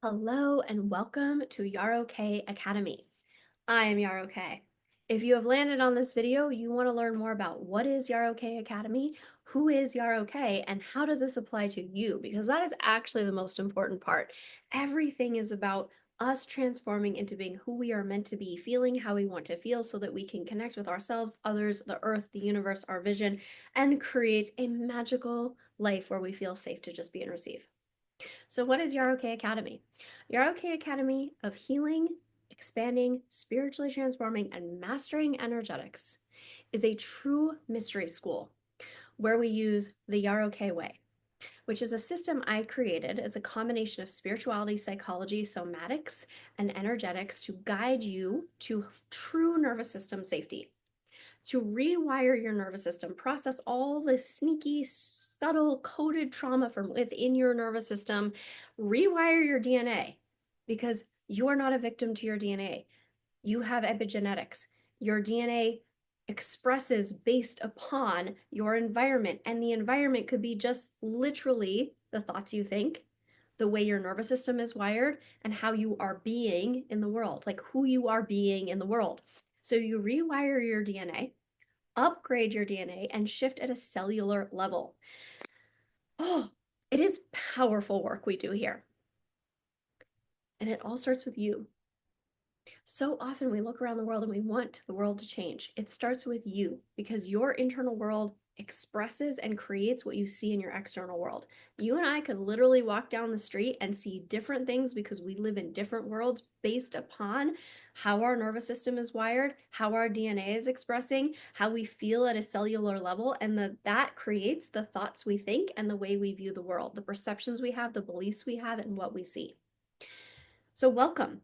Hello and welcome to Yarrow Kae Academy. I am Yarrow Kae. If you have landed on this video, you want to learn more about what is Yarrow Kae Academy, who is Yarrow Kae, and how does this apply to you? Because that is actually the most important part. Everything is about us transforming into being who we are meant to be, feeling how we want to feel so that we can connect with ourselves, others, the earth, the universe, our vision, and create a magical life where we feel safe to just be and receive. So what is Yarrow Kae Academy? Yarrow Kae Academy of Healing, Expanding, Spiritually Transforming, and Mastering Energetics is a true mystery school where we use the Yarrow Kae way, which is a system I created as a combination of spirituality, psychology, somatics, and energetics to guide you to true nervous system safety, to rewire your nervous system, process all the sneaky, subtle, coded trauma from within your nervous system, rewire your DNA because you are not a victim to your DNA. You have epigenetics. Your DNA expresses based upon your environment, and the environment could be just literally the thoughts you think, the way your nervous system is wired, and how you are being in the world, like who you are being in the world. So you rewire your DNA, upgrade your DNA, and shift at a cellular level. Oh, it is powerful work we do here. And it all starts with you. So often we look around the world and we want the world to change. It starts with you because your internal world expresses and creates what you see in your external world. You and I could literally walk down the street and see different things because we live in different worlds based upon how our nervous system is wired, how our DNA is expressing, how we feel at a cellular level, and that creates the thoughts we think and the way we view the world, the perceptions we have, the beliefs we have, and what we see. So welcome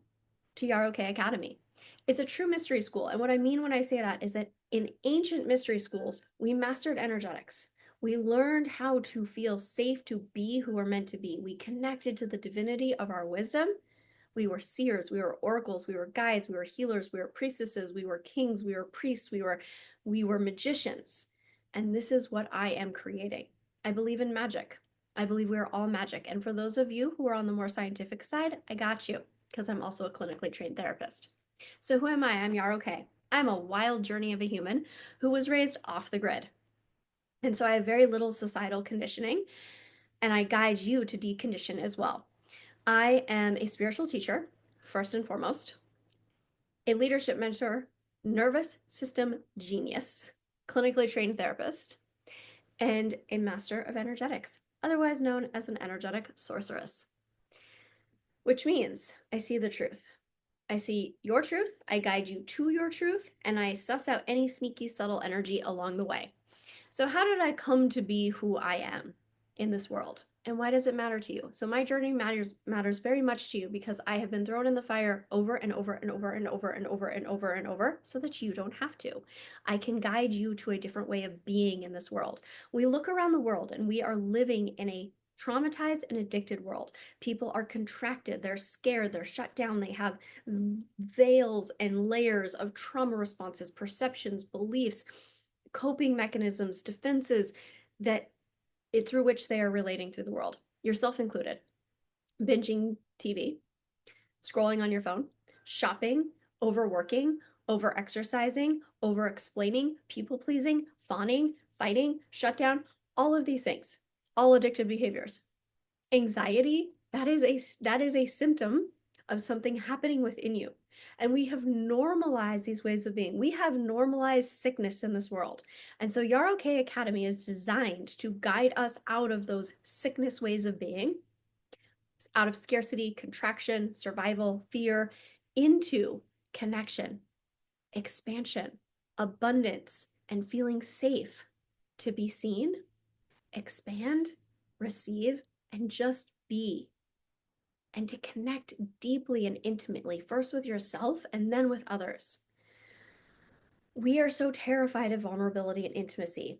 to Yarrow Kae Academy. It's a true mystery school. And what I mean when I say that is that in ancient mystery schools, we mastered energetics. We learned how to feel safe to be who we're meant to be. We connected to the divinity of our wisdom. We were seers, we were oracles, we were guides, we were healers, we were priestesses, we were kings, we were priests, we were magicians. And this is what I am creating. I believe in magic. I believe we are all magic. And for those of you who are on the more scientific side, I got you because I'm also a clinically trained therapist. So who am I? I'm Yarrow Kae. I'm a wild journey of a human who was raised off the grid. And so I have very little societal conditioning, and I guide you to decondition as well. I am a spiritual teacher, first and foremost, a leadership mentor, nervous system genius, clinically trained therapist, and a master of energetics, otherwise known as an energetic sorceress, which means I see the truth. I see your truth, I guide you to your truth, and I suss out any sneaky, subtle energy along the way. So, how did I come to be who I am in this world? And why does it matter to you? So, my journey matters very much to you because I have been thrown in the fire over and over and over and over and over and over and over so that you don't have to. I can guide you to a different way of being in this world. We look around the world and we are living in a traumatized and addicted world. People are contracted, they're scared, they're shut down, they have veils and layers of trauma responses, perceptions, beliefs, coping mechanisms, defenses through which they are relating to the world, yourself included. Binging TV, scrolling on your phone, shopping, overworking, over exercising, over explaining, people pleasing, fawning, fighting, shutdown, all of these things, all addictive behaviors. Anxiety, that is a symptom of something happening within you. And we have normalized these ways of being. We have normalized sickness in this world. And so Yarrow Kae Academy is designed to guide us out of those sickness ways of being, out of scarcity, contraction, survival, fear, into connection, expansion, abundance, and feeling safe to be seen, expand, receive, and just be. And to connect deeply and intimately, first with yourself and then with others. We are so terrified of vulnerability and intimacy.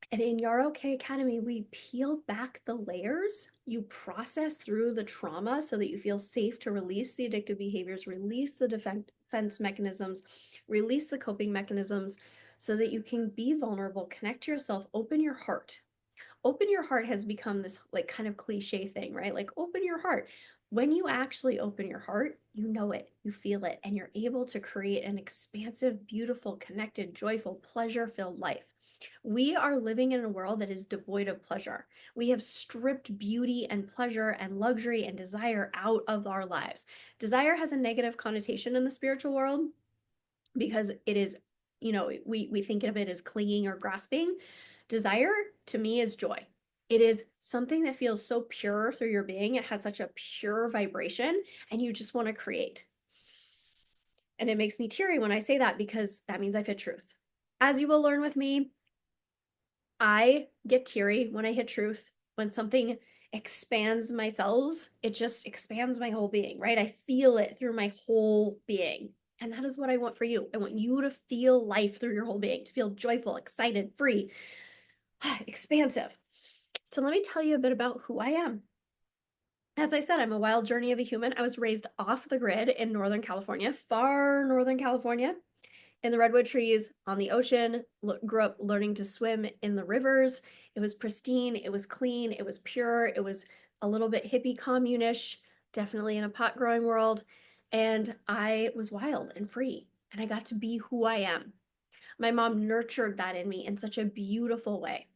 And in Yarrow Kae Academy, we peel back the layers. You process through the trauma so that you feel safe to release the addictive behaviors, release the defense mechanisms, release the coping mechanisms so that you can be vulnerable, connect to yourself, open your heart. Open your heart has become this like kind of cliche thing, right? Like open your heart. When you actually open your heart, you know it, you feel it, and you're able to create an expansive, beautiful, connected, joyful, pleasure-filled life. We are living in a world that is devoid of pleasure. We have stripped beauty and pleasure and luxury and desire out of our lives. Desire has a negative connotation in the spiritual world because it is, we think of it as clinging or grasping. Desire to me is joy. It is something that feels so pure through your being. It has such a pure vibration, and you just want to create. And it makes me teary when I say that because that means I've hit truth. As you will learn with me, I get teary when I hit truth. When something expands my cells, it just expands my whole being, right? I feel it through my whole being. And that is what I want for you. I want you to feel life through your whole being, to feel joyful, excited, free, expansive. So let me tell you a bit about who I am. As I said, I'm a wild journey of a human. I was raised off the grid in Northern California, far Northern California, in the redwood trees, on the ocean, grew up learning to swim in the rivers. It was pristine, it was clean, it was pure, it was a little bit hippie commune-ish, definitely in a pot growing world. And I was wild and free, and I got to be who I am. My mom nurtured that in me in such a beautiful way.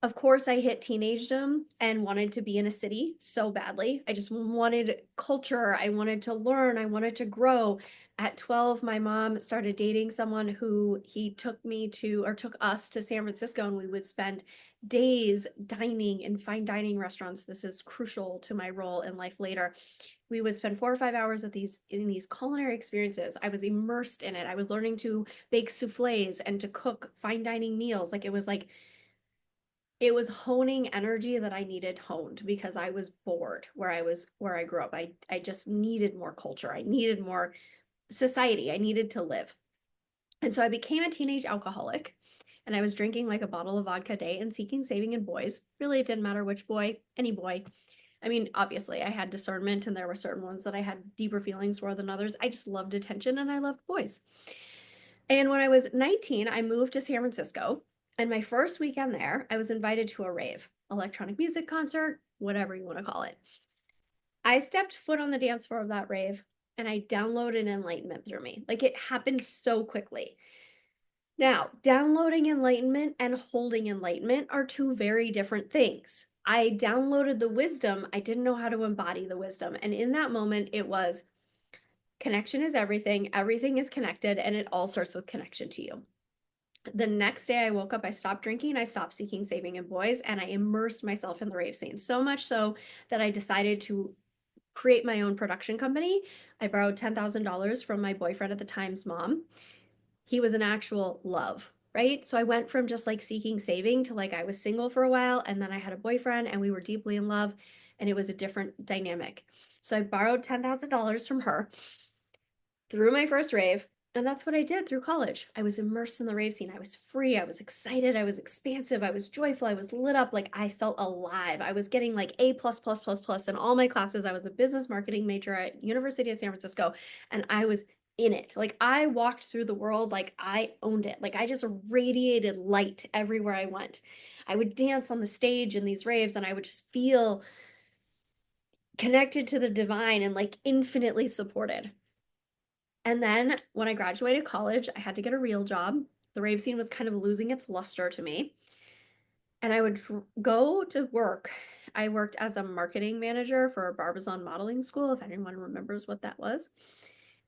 Of course, I hit teenagedom and wanted to be in a city so badly. I just wanted culture. I wanted to learn. I wanted to grow. At 12, my mom started dating someone who he took me to, or took us to San Francisco, and we would spend days dining in fine dining restaurants. This is crucial to my role in life later. We would spend 4 or 5 hours in these culinary experiences. I was immersed in it. I was learning to bake souffles and to cook fine dining meals. It was honing energy that I needed honed because I was bored where I grew up. I just needed more culture. I needed more society. I needed to live. And so I became a teenage alcoholic, and I was drinking like a bottle of vodka a day and seeking saving in boys. Really, it didn't matter which boy, any boy. I mean, obviously, I had discernment, and there were certain ones that I had deeper feelings for than others. I just loved attention, and I loved boys. And when I was 19, I moved to San Francisco. And my first weekend there, I was invited to a rave, electronic music concert, whatever you want to call it. I stepped foot on the dance floor of that rave, and I downloaded enlightenment through me. Like it happened so quickly. Now, downloading enlightenment and holding enlightenment are two very different things. I downloaded the wisdom, I didn't know how to embody the wisdom. And in that moment, it was connection is everything, everything is connected, and it all starts with connection to you. The next day I woke up, I stopped drinking, I stopped seeking saving in boys, and I immersed myself in the rave scene. So much so that I decided to create my own production company. I borrowed $10,000 from my boyfriend at the time's mom. He was an actual love, right? So I went from just like seeking saving to like I was single for a while, and then I had a boyfriend and we were deeply in love, and it was a different dynamic. So I borrowed $10,000 from her through my first rave. And that's what I did through college. I was immersed in the rave scene. I was free. I was excited. I was expansive. I was joyful. I was lit up. Like I felt alive. I was getting like A plus plus plus plus in all my classes. I was a business marketing major at University of San Francisco, and I was in it. Like I walked through the world like I owned it. Like I just radiated light everywhere I went. I would dance on the stage in these raves, and I would just feel connected to the divine and like infinitely supported. And then when I graduated college, I had to get a real job. The rave scene was kind of losing its luster to me. And I would go to work. I worked as a marketing manager for a Barbizon modeling school, if anyone remembers what that was.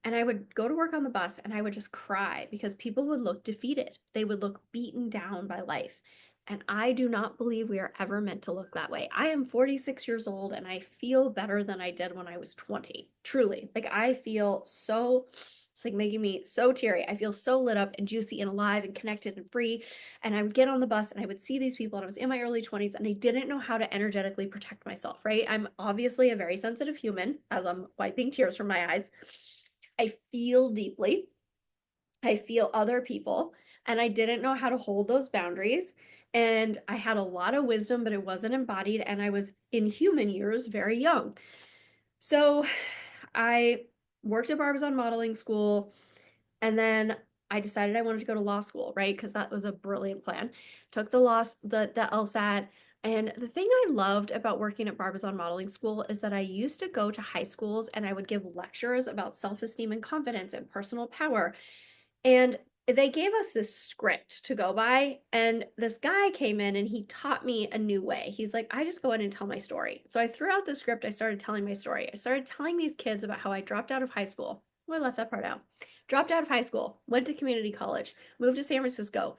And I would go to work on the bus and I would just cry because people would look defeated. They would look beaten down by life. And I do not believe we are ever meant to look that way. I am 46 years old and I feel better than I did when I was 20. Truly. Like I feel so, it's like making me so teary. I feel so lit up and juicy and alive and connected and free. And I would get on the bus and I would see these people, and I was in my early 20s and I didn't know how to energetically protect myself, right? I'm obviously a very sensitive human as I'm wiping tears from my eyes. I feel deeply. I feel other people, and I didn't know how to hold those boundaries. And I had a lot of wisdom, but it wasn't embodied. And I was in human years very young. So I worked at Barbizon Modeling School. And then I decided I wanted to go to law school, right? Because that was a brilliant plan. Took the LSAT. And the thing I loved about working at Barbizon Modeling School is that I used to go to high schools and I would give lectures about self-esteem and confidence and personal power. And they gave us this script to go by. And this guy came in and he taught me a new way. He's like, I just go in and tell my story. So I threw out the script. I started telling my story. I started telling these kids about how I dropped out of high school. Oh, I left that part out. Dropped out of high school, went to community college, moved to San Francisco,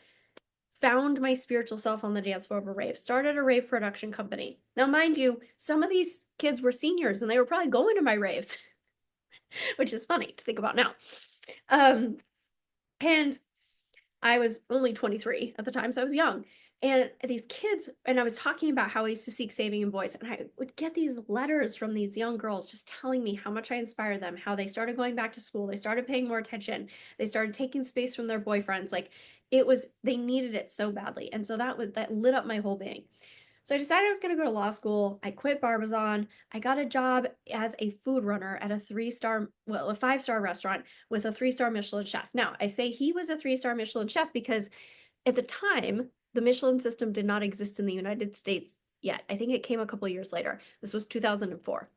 found my spiritual self on the dance floor of a rave, started a rave production company. Now, mind you, some of these kids were seniors and they were probably going to my raves, which is funny to think about now. And I was only 23 at the time, so I was young. And these kids, and I was talking about how I used to seek saving in boys, and I would get these letters from these young girls just telling me how much I inspired them, how they started going back to school, they started paying more attention, they started taking space from their boyfriends. Like it was, they needed it so badly. And so that lit up my whole being. So I decided I was going to go to law school. I quit Barbizon. I got a job as a food runner at a a 5-star restaurant with a 3-star Michelin chef. Now, I say he was a 3-star Michelin chef because at the time, the Michelin system did not exist in the United States yet. I think it came a couple of years later. This was 2004.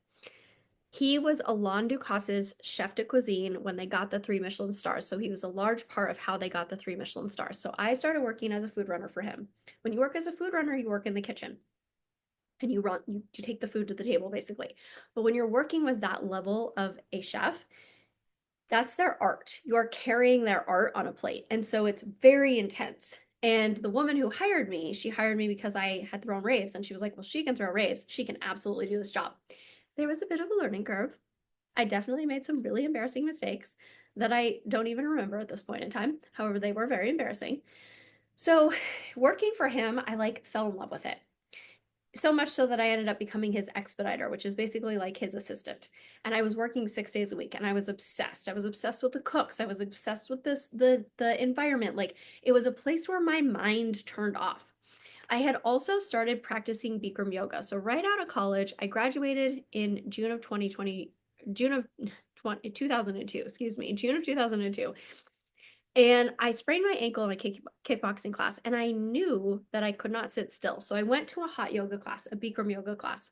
He was Alain Ducasse's chef de cuisine when they got the 3 Michelin stars. So he was a large part of how they got the 3 Michelin stars. So I started working as a food runner for him. When you work as a food runner, you work in the kitchen and you take the food to the table basically. But when you're working with that level of a chef, that's their art. You're carrying their art on a plate. And so it's very intense. And the woman who hired me, she hired me because I had thrown raves and she was like, well, she can throw raves. She can absolutely do this job. There was a bit of a learning curve. I definitely made some really embarrassing mistakes that I don't even remember at this point in time. However, they were very embarrassing. So working for him, I like fell in love with it. So much so that I ended up becoming his expediter, which is basically like his assistant. And I was working 6 days a week and I was obsessed. I was obsessed with the cooks. I was obsessed with the environment. Like it was a place where my mind turned off. I had also started practicing Bikram yoga. So right out of college, I graduated in June of 2020, June of 2002, excuse me, June of 2002. And I sprained my ankle in a kickboxing class, and I knew that I could not sit still. So I went to a hot yoga class, a Bikram yoga class.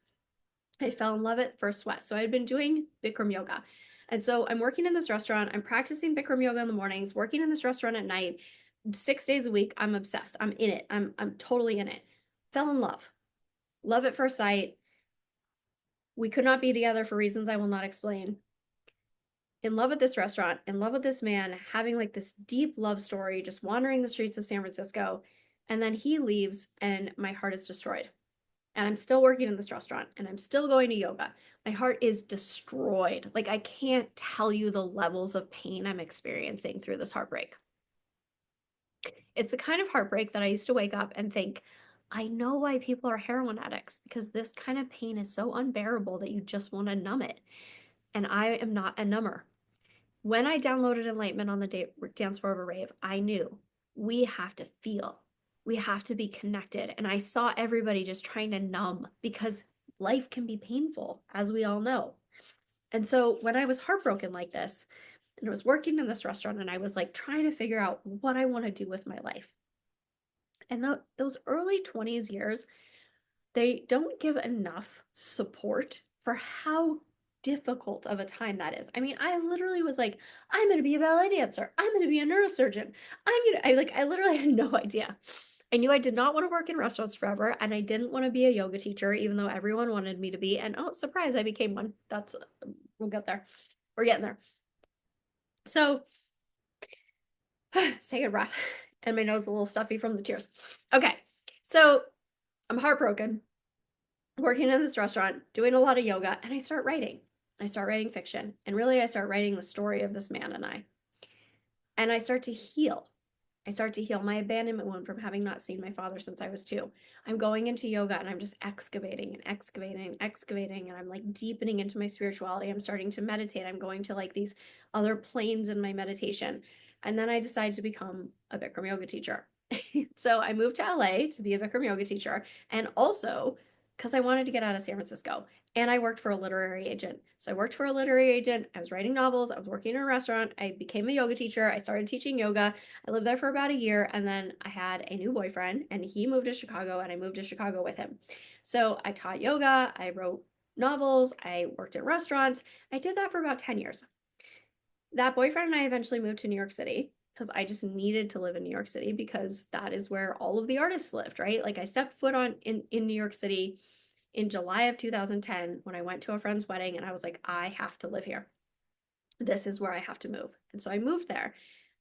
I fell in love at first sweat. So I had been doing Bikram yoga. And so I'm working in this restaurant. I'm practicing Bikram yoga in the mornings, working in this restaurant at night, 6 days a week. I'm obsessed. I'm in it. I'm totally in it. Fell in love. Love at first sight. We could not be together for reasons I will not explain. In love with this restaurant, in love with this man, having like this deep love story, just wandering the streets of San Francisco. And then he leaves and my heart is destroyed. And I'm still working in this restaurant and I'm still going to yoga. My heart is destroyed. Like I can't tell you the levels of pain I'm experiencing through this heartbreak. It's the kind of heartbreak that I used to wake up and think, I know why people are heroin addicts because this kind of pain is so unbearable that you just want to numb it. And I am not a number. When I downloaded Enlightenment on the dance floor of a rave, I knew we have to feel, we have to be connected. And I saw everybody just trying to numb because life can be painful, as we all know. And so when I was heartbroken like this, and I was working in this restaurant, and I was like trying to figure out what I want to do with my life. And those early 20s years, they don't give enough support for how difficult of a time that is. I mean, I literally was like, I'm going to be a ballet dancer. I'm going to be a neurosurgeon. I literally had no idea. I knew I did not want to work in restaurants forever, and I didn't want to be a yoga teacher, even though everyone wanted me to be. And oh, surprise, I became one. We'll get there. We're getting there. So, take a breath. And my nose is a little stuffy from the tears. Okay, so I'm heartbroken, working in this restaurant, doing a lot of yoga, and I start writing. I start writing fiction. And really, I start writing the story of this man and I. And I start to heal. I start to heal my abandonment wound from having not seen my father since I was 2. I'm going into yoga and I'm just excavating and excavating and excavating. And I'm like deepening into my spirituality. I'm starting to meditate. I'm going to like these other planes in my meditation. And then I decide to become a Bikram yoga teacher. So I moved to LA to be a Bikram yoga teacher. And also because I wanted to get out of San Francisco. and I worked for a literary agent. So I worked for a literary agent. I was writing novels. I was working in a restaurant. I became a yoga teacher. I started teaching yoga. I lived there for about a year. And then I had a new boyfriend and he moved to Chicago and I moved to Chicago with him. So I taught yoga. I wrote novels. I worked in restaurants. I did that for about 10 years. That boyfriend and I eventually moved to New York City because I just needed to live in New York City because that is where all of the artists lived, right? Like I stepped foot on in New York City in July of 2010 when I went to a friend's wedding and I was like, I have to live here. This is where I have to move. And so I moved there.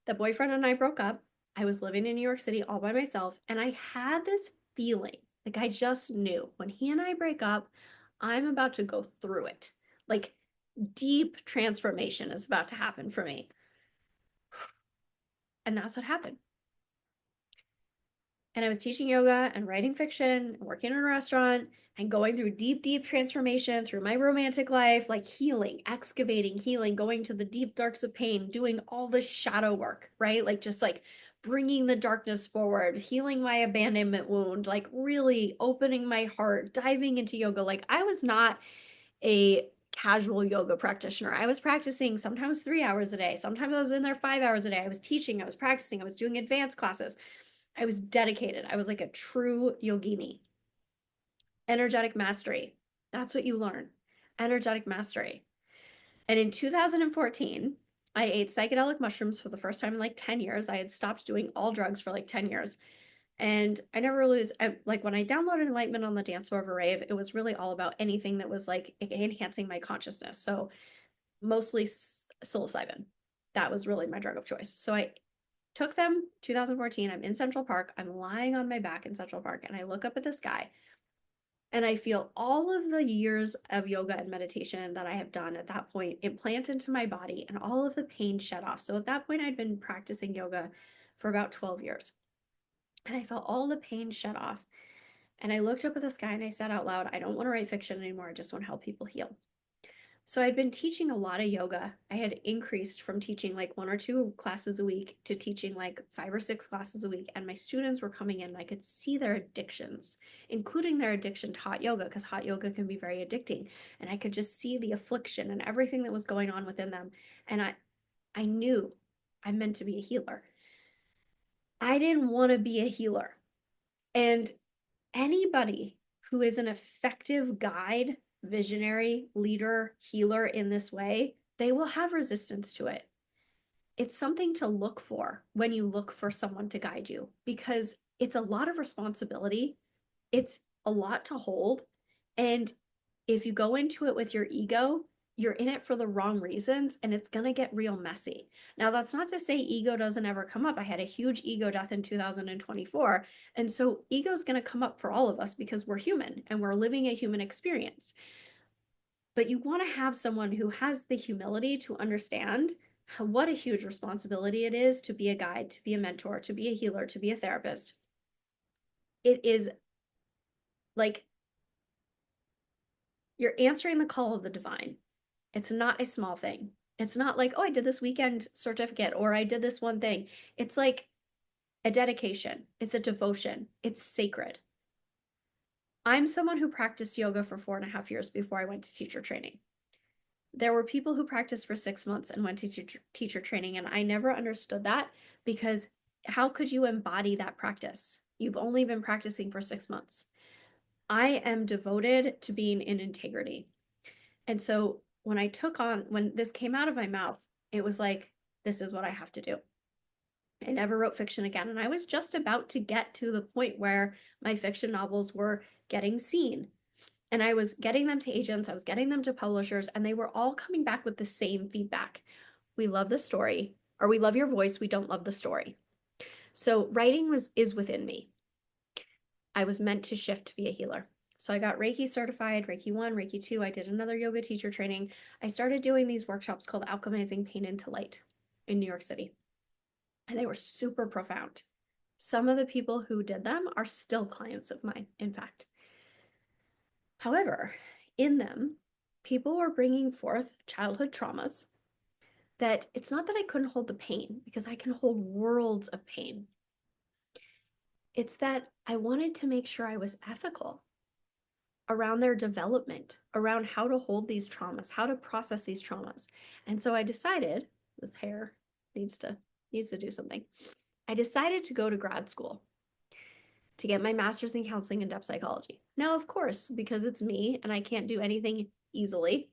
The boyfriend and I broke up. I was living in New York City all by myself. And I had this feeling like I just knew when he and I break up, I'm about to go through it. Like deep transformation is about to happen for me. And that's what happened. And I was teaching yoga and writing fiction and working in a restaurant and going through deep, deep transformation through my romantic life, like healing, excavating, healing, going to the deep darks of pain, doing all the shadow work, right? Like just like bringing the darkness forward, healing my abandonment wound, like really opening my heart, diving into yoga. Like I was not a casual yoga practitioner. I was practicing sometimes 3 hours a day. Sometimes I was in there 5 hours a day. I was teaching, I was practicing, I was doing advanced classes. I was dedicated. I was like a true yogini. Energetic mastery. That's what you learn. Energetic mastery. And in 2014, I ate psychedelic mushrooms for the first time in like 10 years. I had stopped doing all drugs for like 10 years. And I never really was like when I downloaded Enlightenment on the dance floor of a rave, it was really all about anything that was like enhancing my consciousness. So mostly psilocybin. That was really my drug of choice. So I took them 2014. I'm in Central Park. I'm lying on my back in Central Park and I look up at the sky and I feel all of the years of yoga and meditation that I have done at that point implant into my body and all of the pain shed off. So at that point, I'd been practicing yoga for about 12 years and I felt all the pain shed off. And I looked up at the sky and I said out loud, I don't want to write fiction anymore. I just want to help people heal. So I'd been teaching a lot of yoga. I had increased from teaching like 1 or 2 classes a week to teaching like 5 or 6 classes a week. And my students were coming in and I could see their addictions, including their addiction to hot yoga, because hot yoga can be very addicting. And I could just see the affliction and everything that was going on within them. And I knew I meant to be a healer. I didn't want to be a healer. And anybody who is an effective guide, visionary, leader, healer in this way, they will have resistance to it. It's something to look for when you look for someone to guide you because it's a lot of responsibility. It's a lot to hold. And if you go into it with your ego, you're in it for the wrong reasons and it's going to get real messy. Now, that's not to say ego doesn't ever come up. I had a huge ego death in 2024. And so ego is going to come up for all of us because we're human and we're living a human experience. But you want to have someone who has the humility to understand what a huge responsibility it is to be a guide, to be a mentor, to be a healer, to be a therapist. It is like you're answering the call of the divine. It's not a small thing. It's not like, oh, I did this weekend certificate or I did this one thing. It's like a dedication, it's a devotion, it's sacred. I'm someone who practiced yoga for 4.5 years before I went to teacher training. There were people who practiced for 6 months and went to teacher training, and I never understood that because how could you embody that practice? You've only been practicing for 6 months. I am devoted to being in integrity. And so when this came out of my mouth, it was like, this is what I have to do. I never wrote fiction again. And I was just about to get to the point where my fiction novels were getting seen. And I was getting them to agents, I was getting them to publishers, and they were all coming back with the same feedback. We love the story, or we love your voice, we don't love the story. So writing is within me. I was meant to shift to be a healer. So I got Reiki certified, Reiki 1, Reiki 2. I did another yoga teacher training. I started doing these workshops called Alchemizing Pain into Light in New York City. And they were super profound. Some of the people who did them are still clients of mine, in fact. However, in them, people were bringing forth childhood traumas that it's not that I couldn't hold the pain because I can hold worlds of pain. It's that I wanted to make sure I was ethical. around their development, around how to hold these traumas, how to process these traumas. And so I decided, this hair needs to do something. I decided to go to grad school to get my master's in counseling and depth psychology. Now, of course, because it's me and I can't do anything easily,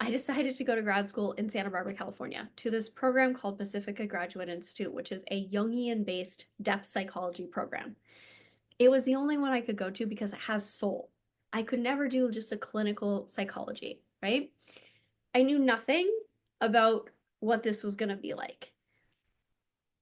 I decided to go to grad school in Santa Barbara, California, to this program called Pacifica Graduate Institute, which is a Jungian-based depth psychology program. It was the only one I could go to because it has soul. I could never do just a clinical psychology, right? I knew nothing about what this was going to be like.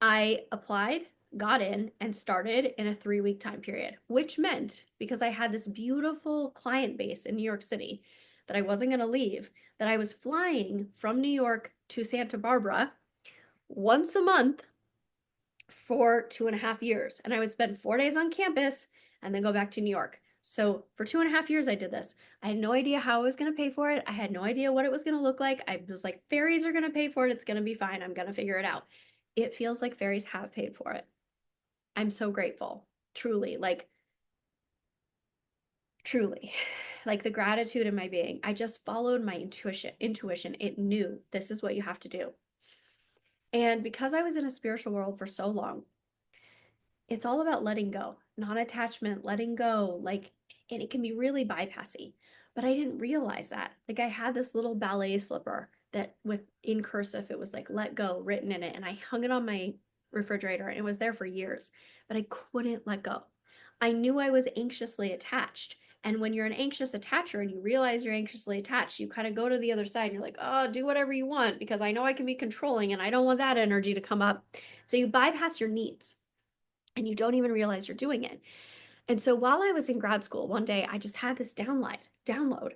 I applied, got in, and started in a 3-week time period, which meant because I had this beautiful client base in New York City that I wasn't going to leave, that I was flying from New York to Santa Barbara once a month for 2.5 years. And I would spend 4 days on campus and then go back to New York. So for 2.5 years, I did this. I had no idea how I was going to pay for it. I had no idea what it was going to look like. I was like, fairies are going to pay for it. It's going to be fine. I'm going to figure it out. It feels like fairies have paid for it. I'm so grateful, truly, truly, like the gratitude in my being. I just followed my intuition. It knew this is what you have to do. And because I was in a spiritual world for so long, it's all about letting go, non-attachment, letting go, and it can be really bypassy. But I didn't realize that. Like I had this little ballet slipper that with in cursive, it was like let go written in it. And I hung it on my refrigerator and it was there for years, but I couldn't let go. I knew I was anxiously attached. And when you're an anxious attacher and you realize you're anxiously attached, you kind of go to the other side and you're like, oh, do whatever you want because I know I can be controlling and I don't want that energy to come up. So you bypass your needs and you don't even realize you're doing it. And so while I was in grad school, one day I just had this download.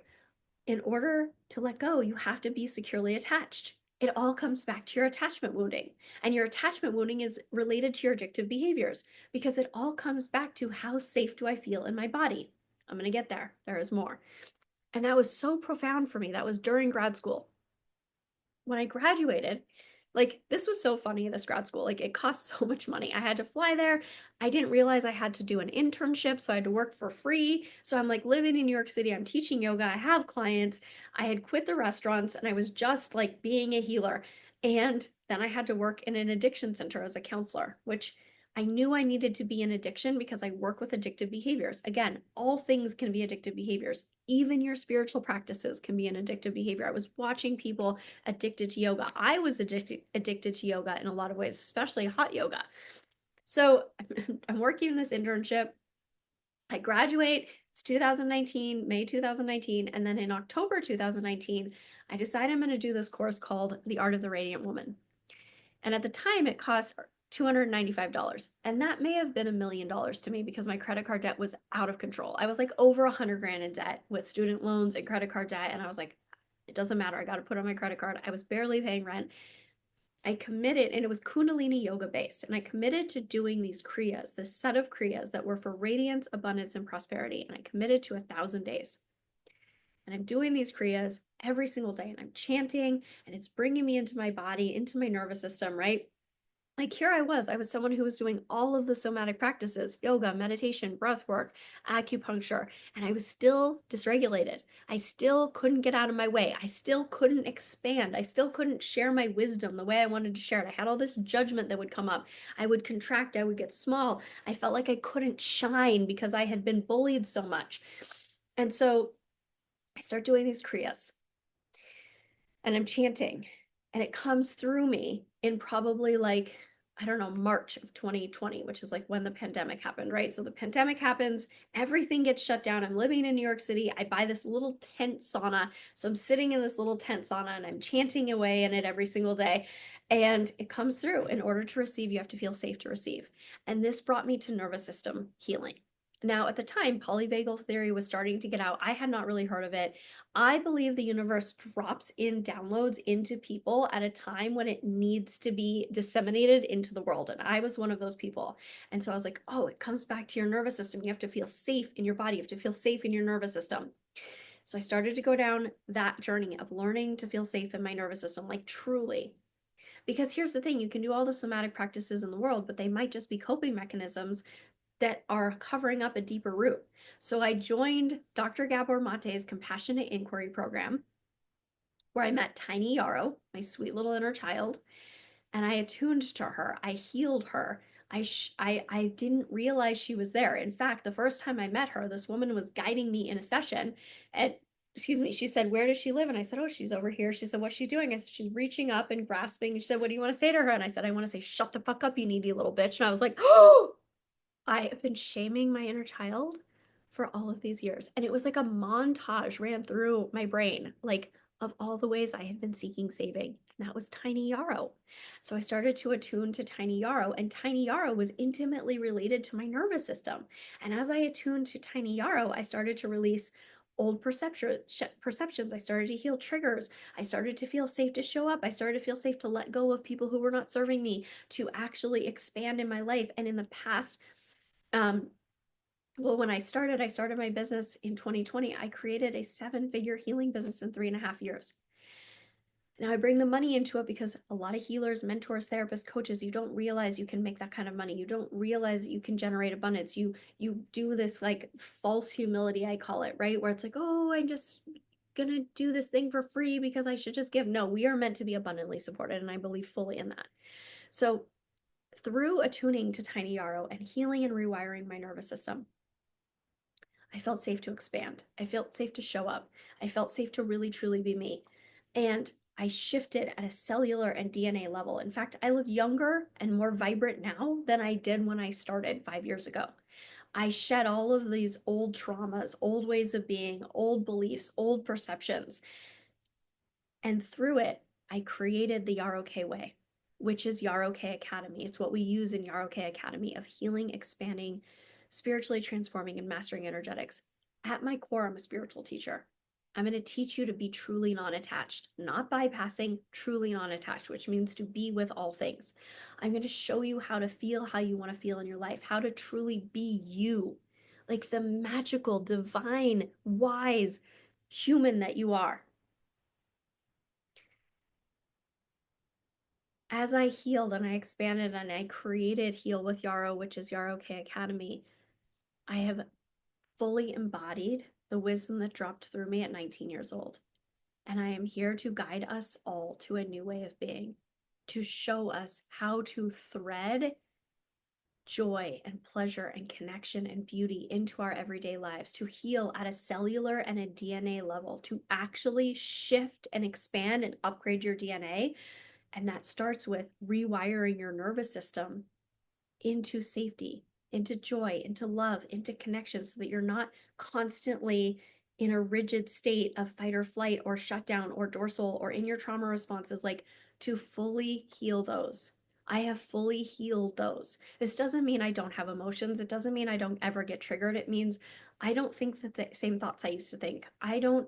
In order to let go, you have to be securely attached. It all comes back to your attachment wounding. And your attachment wounding is related to your addictive behaviors because it all comes back to how safe do I feel in my body? I'm going to get there. There is more. And that was so profound for me. That was during grad school. When I graduated, this was so funny, this grad school. It cost so much money. I had to fly there. I didn't realize I had to do an internship, so I had to work for free. So I'm living in New York City. I'm teaching yoga. I have clients. I had quit the restaurants and I was just being a healer. And then I had to work in an addiction center as a counselor, which I knew I needed to be in addiction because I work with addictive behaviors. Again, all things can be addictive behaviors. Even your spiritual practices can be an addictive behavior. I was watching people addicted to yoga. I was addicted to yoga in a lot of ways, especially hot yoga. So I'm working in this internship. I graduate. It's 2019, May 2019. And then in October 2019, I decide I'm going to do this course called The Art of the Radiant Woman. And at the time, it cost $295. And that may have been $1 million to me because my credit card debt was out of control. I was over 100 grand in debt with student loans and credit card debt. And I was like, it doesn't matter. I got to put on my credit card. I was barely paying rent. I committed, and it was Kundalini yoga based. And I committed to doing these kriyas, this set of kriyas that were for radiance, abundance, and prosperity. And I committed to 1,000 days. And I'm doing these kriyas every single day and I'm chanting and it's bringing me into my body, into my nervous system, right? Here I was someone who was doing all of the somatic practices, yoga, meditation, breath work, acupuncture, and I was still dysregulated. I still couldn't get out of my way. I still couldn't expand. I still couldn't share my wisdom the way I wanted to share it. I had all this judgment that would come up. I would contract, I would get small. I felt like I couldn't shine because I had been bullied so much. And so I start doing these kriyas and I'm chanting and it comes through me in probably I don't know, March of 2020, which is when the pandemic happened, right? So the pandemic happens, everything gets shut down. I'm living in New York City. I buy this little tent sauna. So I'm sitting in this little tent sauna and I'm chanting away in it every single day. And it comes through. In order to receive, you have to feel safe to receive. And this brought me to nervous system healing. Now, at the time, polyvagal theory was starting to get out. I had not really heard of it. I believe the universe drops in downloads into people at a time when it needs to be disseminated into the world. And I was one of those people. And so I was like, oh, it comes back to your nervous system. You have to feel safe in your body. You have to feel safe in your nervous system. So I started to go down that journey of learning to feel safe in my nervous system, truly. Because here's the thing, you can do all the somatic practices in the world, but they might just be coping mechanisms that are covering up a deeper root. So I joined Dr. Gabor Mate's Compassionate Inquiry program, where I met tiny Yarrow, my sweet little inner child, and I attuned to her. I healed her. I didn't realize she was there. In fact, the first time I met her, this woman was guiding me in a session, and excuse me, she said, "Where does she live?" And I said, "Oh, she's over here." She said, "What's she doing?" I said, "She's reaching up and grasping." And she said, "What do you want to say to her?" And I said, "I want to say, shut the fuck up, you needy little bitch." And I was like, "Oh, I have been shaming my inner child for all of these years." And it was like a montage ran through my brain, like of all the ways I had been seeking saving. And that was tiny Yarrow. So I started to attune to tiny Yarrow, and tiny Yarrow was intimately related to my nervous system. And as I attuned to tiny Yarrow, I started to release old perceptions. I started to heal triggers. I started to feel safe to show up. I started to feel safe to let go of people who were not serving me, to actually expand in my life. And in the past, um, well, when I started my business in 2020. I created a 7-figure healing business in 3.5 years. Now I bring the money into it because a lot of healers, mentors, therapists, coaches, you don't realize you can make that kind of money. You don't realize you can generate abundance. You do this like false humility, I call it, right? Where it's like, oh, I'm just gonna do this thing for free because I should just give. No, we are meant to be abundantly supported, and I believe fully in that. So through attuning to tiny Yarrow and healing and rewiring my nervous system, I felt safe to expand. I felt safe to show up. I felt safe to really truly be me. And I shifted at a cellular and DNA level. In fact, I look younger and more vibrant now than I did when I started 5 years ago. I shed all of these old traumas, old ways of being, old beliefs, old perceptions. And through it, I created the Yarrow Kae way, which is Yarrow Kae Academy. It's what we use in Yarrow Kae Academy of healing, expanding, spiritually transforming, and mastering energetics. At my core, I'm a spiritual teacher. I'm going to teach you to be truly non attached, not bypassing, truly non attached, which means to be with all things. I'm going to show you how to feel how you want to feel in your life, how to truly be you, like the magical, divine, wise human that you are. As I healed and I expanded and I created Heal with Yarrow, which is Yarrow Kae Academy, I have fully embodied the wisdom that dropped through me at 19 years old. And I am here to guide us all to a new way of being, to show us how to thread joy and pleasure and connection and beauty into our everyday lives, to heal at a cellular and a DNA level, to actually shift and expand and upgrade your DNA. And that starts with rewiring your nervous system into safety, into joy, into love, into connection, so that you're not constantly in a rigid state of fight or flight or shutdown or dorsal or in your trauma responses, like to fully heal those. I have fully healed those. This doesn't mean I don't have emotions. It doesn't mean I don't ever get triggered. It means I don't think the same thoughts I used to think. I don't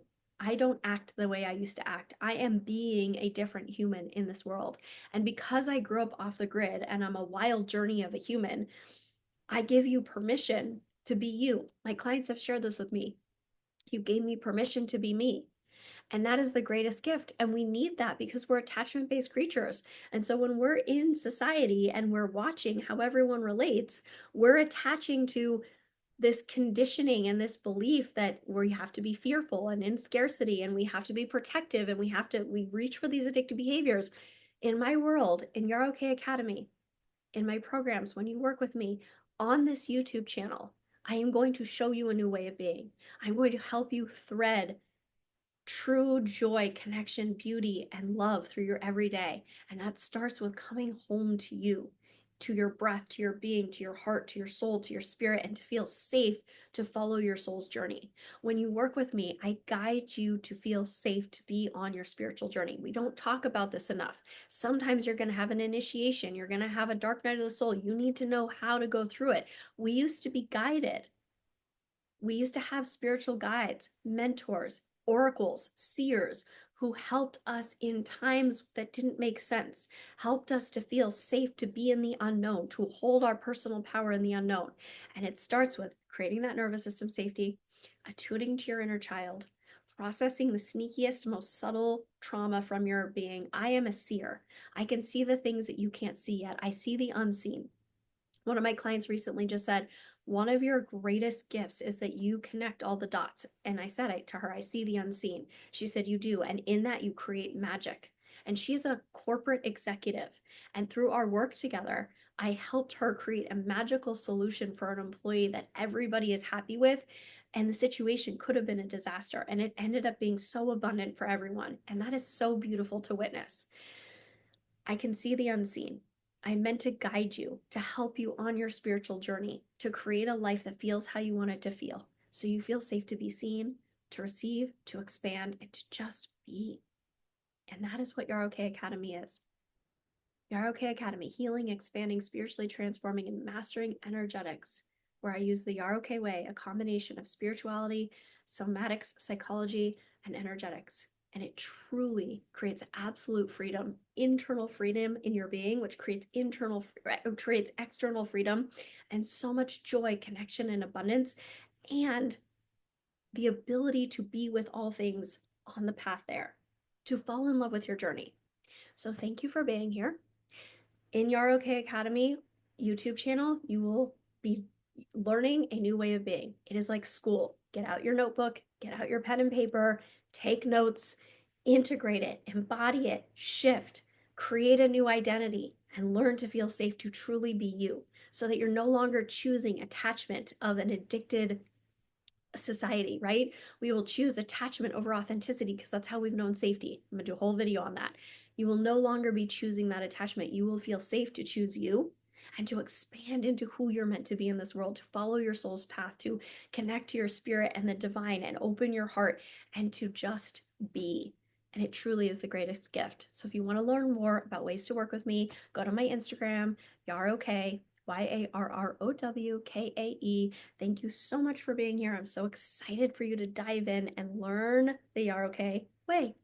act the way I used to act. I am being a different human in this world. And because I grew up off the grid and I'm a wild journey of a human, I give you permission to be you. My clients have shared this with me. You gave me permission to be me. And that is the greatest gift. And we need that because we're attachment based creatures. And so when we're in society and we're watching how everyone relates, we're attaching to this conditioning and this belief that we have to be fearful and in scarcity and we have to be protective and we reach for these addictive behaviors. In my world, in Yarrow Kae Academy, in my programs, when you work with me on this YouTube channel, I am going to show you a new way of being. I'm going to help you thread true joy, connection, beauty, and love through your everyday. And that starts with coming home to you, to your breath, to your being, to your heart, to your soul, to your spirit, and to feel safe to follow your soul's journey. When you work with me, I guide you to feel safe to be on your spiritual journey. We don't talk about this enough. Sometimes you're going to have an initiation, you're going to have a dark night of the soul. You need to know how to go through it. We used to be guided. We used to have spiritual guides, mentors, oracles, seers who helped us in times that didn't make sense, helped us to feel safe to be in the unknown, to hold our personal power in the unknown. And it starts with creating that nervous system safety, attuning to your inner child, processing the sneakiest, most subtle trauma from your being. I am a seer. I can see the things that you can't see yet. I see the unseen. One of my clients recently just said, One of your greatest gifts is that you connect all the dots. And I said it to her, I see the unseen. She said, you do. And in that, you create magic. And she's a corporate executive. And through our work together, I helped her create a magical solution for an employee that everybody is happy with. And the situation could have been a disaster. And it ended up being so abundant for everyone. And that is so beautiful to witness. I can see the unseen. I meant to guide you, to help you on your spiritual journey, to create a life that feels how you want it to feel. So you feel safe to be seen, to receive, to expand, and to just be. And that is what Yarrow Kae Academy is. Yarrow Kae Academy, healing, expanding, spiritually transforming, and mastering energetics, where I use the Yarrow Kae way, a combination of spirituality, somatics, psychology, and energetics. And it truly creates absolute freedom, internal freedom in your being, which creates external freedom, and so much joy, connection, and abundance, and the ability to be with all things on the path there, to fall in love with your journey. So thank you for being here. In Yarrow Kae Academy YouTube channel, you will be learning a new way of being. It is like school. Get out your notebook, get out your pen and paper, take notes, integrate it, embody it, shift, create a new identity, and learn to feel safe to truly be you so that you're no longer choosing attachment of an addicted society, right? We will choose attachment over authenticity because that's how we've known safety. I'm gonna do a whole video on that. You will no longer be choosing that attachment. You will feel safe to choose you and to expand into who you're meant to be in this world, to follow your soul's path, to connect to your spirit and the divine and open your heart and to just be. And it truly is the greatest gift. So if you want to learn more about ways to work with me, go to my Instagram, Yarrow Kae, YARROWKAE. Thank you so much for being here. I'm so excited for you to dive in and learn the Yarrow Kae way.